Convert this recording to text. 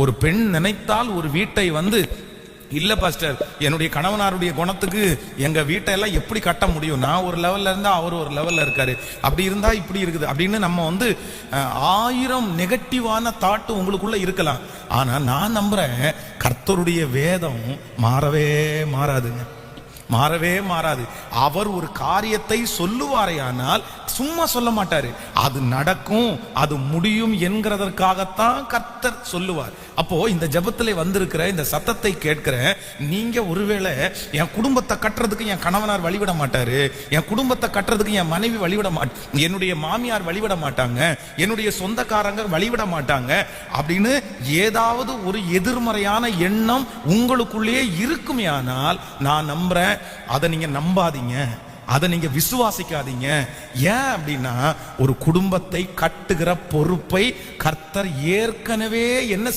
ஒரு பெண் நினைத்தால் ஒரு வீட்டை இல்ல பாஸ்டர், என்னுடைய கணவனாருடைய குணத்துக்கு எங்க வீட்டை எல்லாம் எப்படி கட்ட முடியும், நான் ஒரு லெவல்ல இருந்தா அவர் ஒரு லெவல்ல இருக்காரு, அப்படி இருந்தா இப்படி இருக்குது அப்படின்னு நம்ம 1000 நெகட்டிவான தாட்டு உங்களுக்குள்ள இருக்கலாம். ஆனா நான் நம்புறேன் கர்த்தருடைய வேதம் மாறவே மாறாதுங்க, மாறவே மாறாது. அவர் ஒரு காரியத்தை சொல்லுவாரே ஆனால் சும்மா சொல்ல மாட்டாரு, அது நடக்கும் அது முடியும் என்கிறதற்காகத்தான் கர்த்தர் சொல்லுவார். அப்போ இந்த ஜெபத்திலே வந்திருக்கிற இந்த சத்தத்தை கேட்கிற நீங்க ஒருவேளை என் குடும்பத்தை கட்டுறதுக்கு என் கணவனார் வழிவிட மாட்டாரு, என் குடும்பத்தை கட்டுறதுக்கு என் மனைவி வழிவிட என்னுடைய மாமியார் வழிவிட மாட்டாங்க, என்னுடைய சொந்தக்காரங்க வழிவிட மாட்டாங்க அப்படின்னு ஏதாவது ஒரு எதிர்மறையான எண்ணம் உங்களுக்குள்ளேயே இருக்குமே ஆனால் நான் நம்புறேன் அதை நீங்க நம்பாதீங்க, அதை நீங்க விசுவாசிக்காதீங்க. ஏன் அப்படின்னா ஒரு குடும்பத்தை கட்டுகிற பொறுப்பை கர்த்தர் ஏற்கனவே என்ன